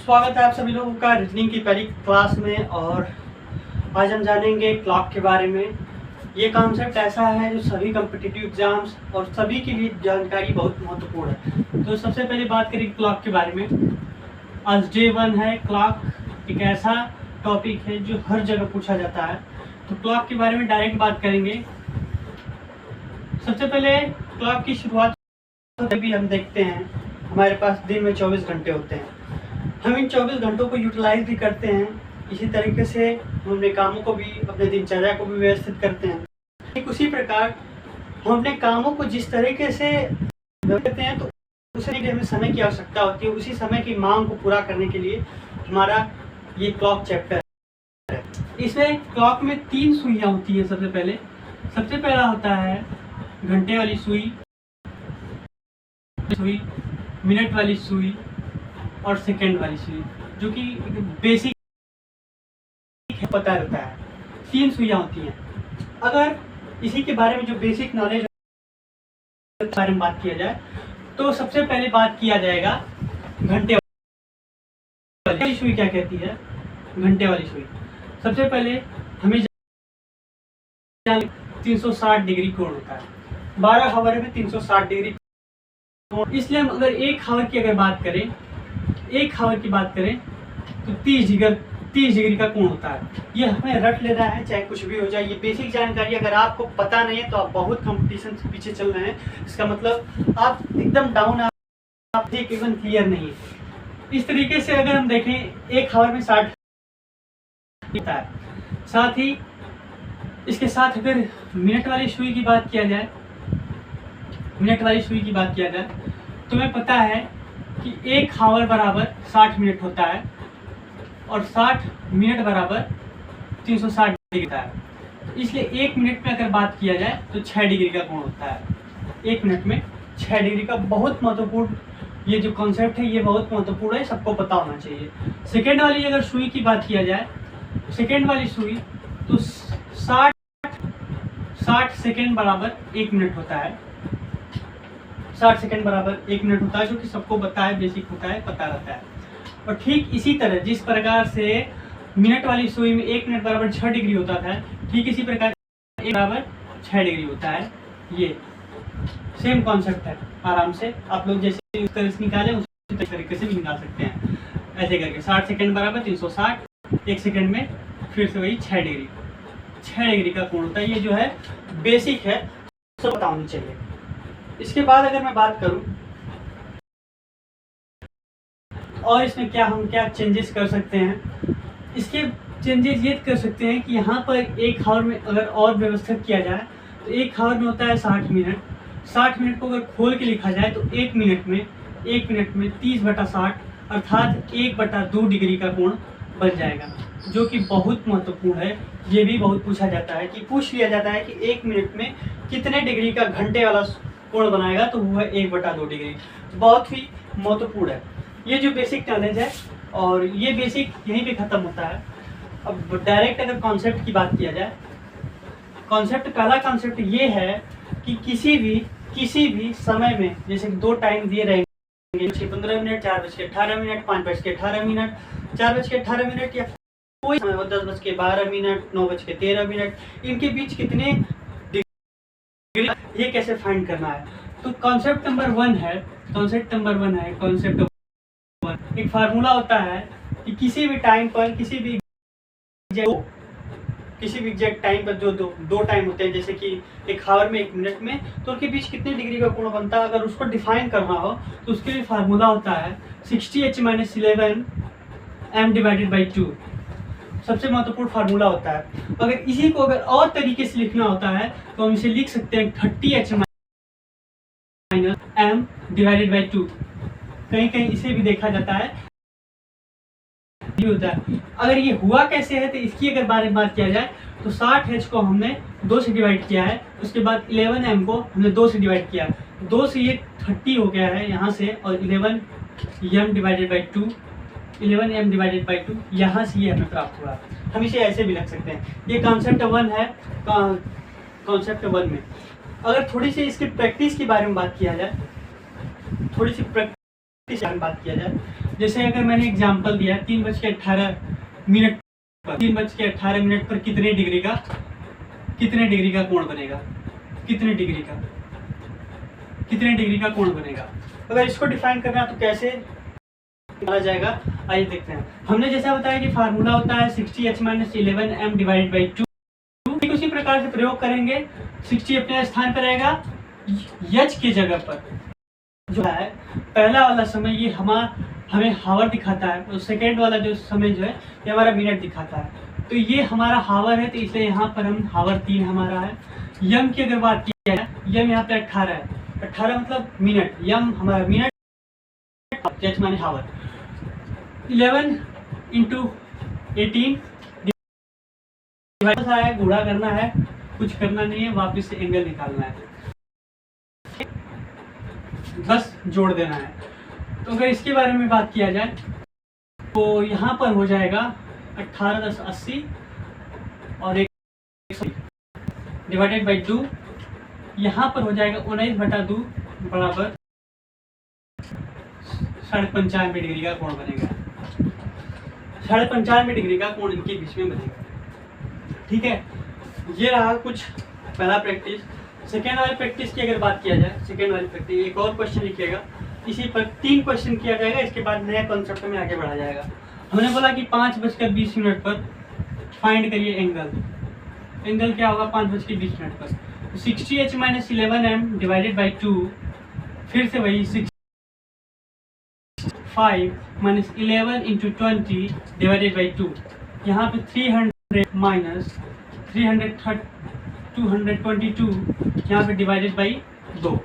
स्वागत है आप सभी लोगों का रीजनिंग की पहली क्लास में। और आज हम जानेंगे क्लॉक के बारे में। ये कॉन्सेप्ट ऐसा है जो सभी कॉम्पिटिटिव एग्जाम्स और सभी के लिए जानकारी बहुत महत्वपूर्ण है। तो सबसे पहले बात करें क्लॉक के बारे में। आज डे 1 है। क्लॉक एक ऐसा टॉपिक है जो हर जगह पूछा जाता है। तो क्लॉक के बारे में डायरेक्ट बात करेंगे। सबसे पहले क्लॉक की शुरुआत भी हम देखते हैं, हमारे पास दिन में 24 घंटे होते हैं। हम इन 24 घंटों को यूटिलाइज भी करते हैं। इसी तरीके से हम अपने कामों को भी, अपने दिनचर्या को भी व्यवस्थित करते हैं। ठीक उसी प्रकार हम अपने कामों को जिस तरीके से करते हैं तो उसी लिए हमें समय की आवश्यकता होती है। उसी समय की मांग को पूरा करने के लिए हमारा ये क्लॉक चैप्टर है। इसमें क्लॉक में 3 सुइयाँ होती है। सबसे पहला होता है घंटे वाली सुई, मिनट वाली सुई और सेकंड वाली सुई, जो कि बेसिक पता रहता है। 3 सुइयाँ होती हैं। अगर इसी के बारे में जो बेसिक नॉलेज के बारे में बात किया जाए तो सबसे पहले बात किया जाएगा घंटे वाली सुई। क्या कहती है घंटे वाली सुई? सबसे पहले हमें 360 डिग्री कोण होता है। 12 आवर में 360 डिग्री। इसलिए हम अगर 1 आवर की अगर बात करें, 1 आवर की बात करें तो 30 डिग्री का कोण होता है। ये हमें रट लेना है, चाहे कुछ भी हो जाए। ये बेसिक जानकारी अगर आपको पता नहीं है तो आप बहुत कंपटीशन से पीछे चल रहे हैं। इसका मतलब आप एकदम डाउन, आप एकदम क्लियर नहीं है। इस तरीके से अगर हम देखें 1 आवर में 60 होता है। साथ ही इसके साथ अगर मिनट वाली सुई की बात किया जाए, तो हमें पता है कि 1 आवर बराबर 60 मिनट होता है और 60 मिनट बराबर 360 डिग्री होता है। इसलिए 1 मिनट में अगर बात किया जाए तो 6 डिग्री का कोण होता है। 1 मिनट में 6 डिग्री का बहुत महत्वपूर्ण ये जो कॉन्सेप्ट है, ये बहुत महत्वपूर्ण है, सबको पता होना चाहिए। सेकेंड वाली अगर सुई की बात किया जाए, सेकेंड वाली सुई तो 60 सेकेंड बराबर 1 मिनट होता है। 60 सेकेंड बराबर 1 मिनट होता है, जो कि सबको पता है, बेसिक होता है, पता रहता है। और ठीक इसी तरह जिस प्रकार से मिनट वाली सुई में 1 मिनट बराबर 6 डिग्री होता था, ठीक इसी प्रकार 1 बराबर 6 डिग्री होता है। ये सेम कॉन्सेप्ट है। आराम से आप लोग जैसे इस तरह से निकालें उसी तरीके से भी निकाल सकते हैं। ऐसे करके 60 सेकेंड बराबर 360, 1 सेकेंड में फिर से वही 6 डिग्री का कोण होता है। ये जो है बेसिक है, सब पता होनी चाहिए। इसके बाद अगर मैं बात करूं और इसमें हम क्या चेंजेस कर सकते हैं, इसके चेंजेस ये कर सकते हैं कि यहाँ पर 1 आवर में अगर और व्यवस्थित किया जाए तो 1 आवर में होता है 60 मिनट। 60 मिनट को अगर खोल के लिखा जाए तो 1 मिनट में 30/60 अर्थात 1/2 डिग्री का कोण बन जाएगा, जो कि बहुत महत्वपूर्ण है। ये भी बहुत पूछा जाता है कि पूछ लिया जाता है कि 1 मिनट में कितने डिग्री का घंटे वाला कोण बनाएगा, तो वो है 1/2 डिग्री। बहुत ही महत्वपूर्ण है ये जो बेसिक नॉलेज है। और ये बेसिक यहीं पे ख़त्म होता है। अब डायरेक्ट अगर कॉन्सेप्ट की बात किया जाए, पहला कॉन्सेप्ट ये है कि किसी भी समय में, जैसे 2 टाइम दिए रहेंगे, 6:15 मिनट, 4:18 मिनट, 5:18 मिनट, 4:18 मिनट, या कोई समय हो, 10:12 मिनट, 9:13 मिनट, इनके बीच कितने डिग्री, ये कैसे फाइंड करना है। तो कॉन्सेप्ट नंबर 1 है। एक फार्मूला होता है कि किसी भी टाइम पर, किसी भी एग्जैक्ट टाइम पर जो दो टाइम होते हैं, जैसे कि 1 आवर में 1 मिनट में, तो उनके बीच कितने डिग्री का कोण बनता है, अगर उसको डिफाइन करना हो तो उसके लिए फार्मूला होता है 60h - 11 m / 2। सबसे महत्वपूर्ण फार्मूला होता है। अगर इसी को अगर और तरीके से लिखना होता है तो हम इसे लिख सकते हैं 30h - m / 2। कहीं इसे भी देखा जाता है, ये होता है। अगर ये हुआ कैसे है तो इसकी अगर बारे में बात किया जाए तो 60h को हमने 2 से डिवाइड किया है, उसके बाद 11m को हमने 2 से डिवाइड किया, 2 से ये 30 हो गया है यहाँ से, और 11m / 2 यहाँ से ये हमें प्राप्त हुआ। हम इसे ऐसे भी लिख सकते हैं। ये कॉन्सेप्ट 1 है। कॉन्सेप्ट 1 में अगर थोड़ी सी इसकी प्रैक्टिस के बारे में बात किया जाए, जैसे अगर मैंने एग्जांपल दिया 3:18 पर 3:18 पर कितने डिग्री का कोण बनेगा, कितने डिग्री का कोण बनेगा। अगर इसको डिफाइन करना है तो कैसे निकाला जाएगा, आइए देखते हैं। हमने जैसा बताया कि फार्मूला होता है 60h - 11m डिवाइडेड बाई 2। उसी प्रकार से प्रयोग करेंगे, 60 अपने स्थान पर रहेगा, h की जगह पर जो है पहला वाला समय ये हमें हावर दिखाता है, और सेकेंड वाला जो समय जो है ये हमारा मिनट दिखाता है। तो ये हमारा हावर है, तो इसलिए यहाँ पर हम हावर 3 हमारा है। यम की अगर बात की जाए, यम यहाँ पे 18 है, 18 मतलब मिनट, यम हमारा मिनट, एच माने हावर। 11 × 18 है, गुणा करना है, कुछ करना नहीं है, वापस से एंगल निकालना है, बस जोड़ देना है। तो अगर इसके बारे में बात किया जाए तो यहाँ पर हो जाएगा 18 × 10 80 और 1 डिवाइडेड बाई 2, यहाँ पर हो जाएगा 19/2 बराबर 95.5 डिग्री का कोण बनेगा। 95.5 डिग्री का कोण इनके बीच में बनेगा। ठीक है, ये रहा कुछ पहला प्रैक्टिस। सेकेंड वाली प्रैक्टिस की अगर बात किया जाए, सेकेंड वाली प्रैक्टिस एक और क्वेश्चन लिखिएगा, इसी पर 3 क्वेश्चन किया जाएगा, इसके बाद नया कॉन्सेप्ट में आगे बढ़ा जाएगा। हमने बोला कि 5:20 पर फाइंड करिए एंगल। एंगल क्या होगा 5:20 पर, 60h - 11m डिवाइडेड बाई 2, फिर से वही 65 - 11 × 20 डिवाइडेड बाई 2, यहाँ पे 300 - 222 यहाँ पे डिवाइडेड बाई 2,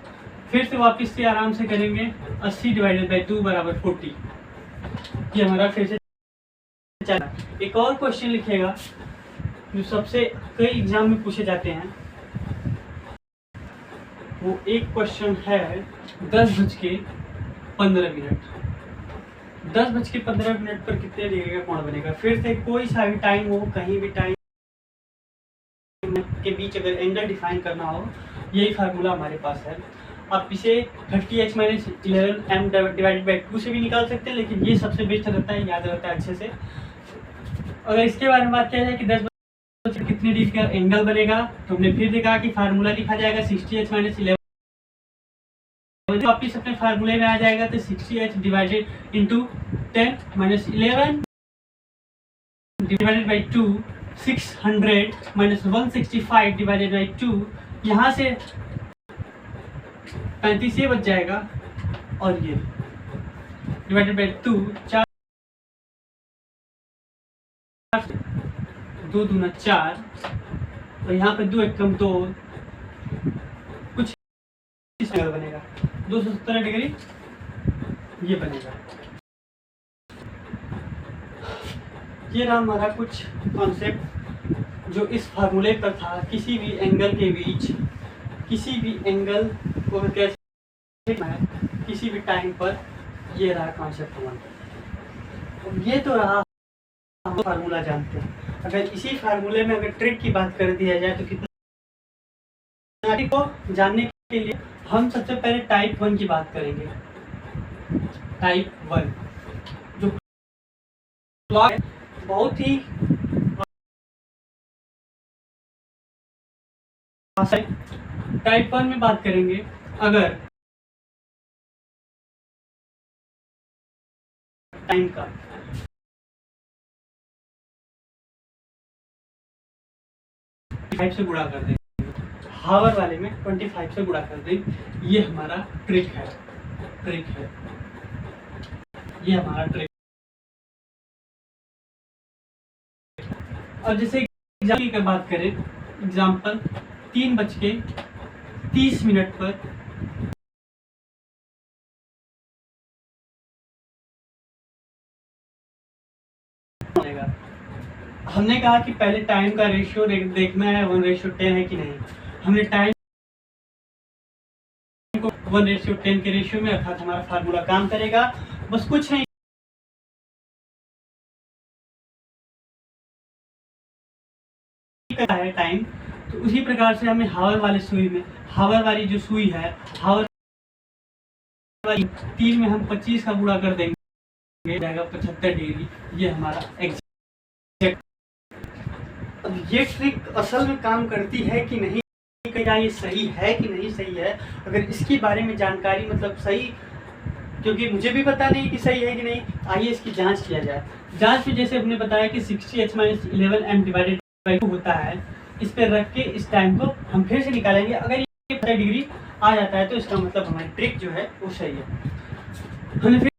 फिर से वापस से आराम से करेंगे, 80 डिवाइडेड बाई 2 बराबर 40। ये हमारा फिर से चला। एक और क्वेश्चन लिखिएगा जो सबसे कई एग्जाम में पूछे जाते हैं, वो एक क्वेश्चन है 10:15। 10:15 पर कितने डिग्री का कोण बनेगा। फिर से कोई सा भी टाइम हो, कहीं भी टाइम के बीच अगर एंगल डिफाइन करना हो, यही फार्मूला हमारे पास है। आप इसे 30h - 11m डिवाइडेड बाई 2 से भी निकाल सकते हैं, लेकिन ये सबसे बेस्ट रहता है, याद रहता है अच्छे से। अगर इसके बारे में बात किया जाए कि 10 कितनी डिग्री का एंगल बनेगा, तो हमने फिर देखा कि फार्मूला लिखा जाएगा 60h - 11, वापिस अपने फार्मूले में आ जाएगा, तो 60h divided into 10 - 11 divided by 2, 600 - 165 divided by 2, यहाँ से 35 ये बच जाएगा, और ये डिवाइडेड बाई 2, 4 2 दूना 4, और यहाँ पे 2 एकम 2, कुछ इस एंगल बनेगा 270 डिग्री ये बनेगा। ये रहा हमारा कुछ कॉन्सेप्ट जो इस फार्मूले पर था। किसी भी एंगल के बीच किसी भी एंगल को कैसे किसी भी टाइम पर, ये रहा कॉन्सेप्ट हमारा। ये तो रहा फार्मूला जानते हैं। अगर इसी फार्मूले में अगर ट्रिक की बात कर दिया जाए तो कितना को जानने के लिए हम सबसे पहले टाइप 1 की बात करेंगे। टाइप 1 जो क्लॉक है, बहुत ही टाइप 1 में बात करेंगे। अगर टाइम का से गुणा कर देंगे, हावर वाले में 25 से गुणा कर देंगे। ये हमारा ट्रिक है, ये हमारा ट्रिक। और जैसे एग्जाम्पल की बात करें, एग्जाम्पल 3:30 पर हमने कहा कि पहले टाइम का रेशियो देखना है 1:10 है कि नहीं। हमने टाइम को 1:10 के रेशियो में रखा, हमारा फार्मूला काम करेगा। बस कुछ नहीं है टाइम, तो उसी प्रकार से हमें हावर वाले सुई में, हावर वाली जो सुई है, हावर वाली 3 में हम 25 का गुणा कर देंगे, ये जाएगा 75 डिग्री, ये हमारा एग्जैक्ट। अब ये ट्रिक असल में काम करती है कि नहीं, क्या ये सही है कि नहीं सही है, अगर इसके बारे में जानकारी मतलब सही, क्योंकि मुझे भी पता नहीं कि सही है कि नहीं, आइए इसकी जांच किया जाए। जांच में जैसे हमने बताया कि 60h-11m डिवाइडेड बाई 2 होता है, इस पर रख के इस टाइम को हम फिर से निकालेंगे। अगर ये 50 डिग्री आ जाता है तो इसका मतलब हमारी ट्रिक जो है वो सही है। हमने फिर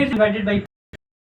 डिवाइडेड बाई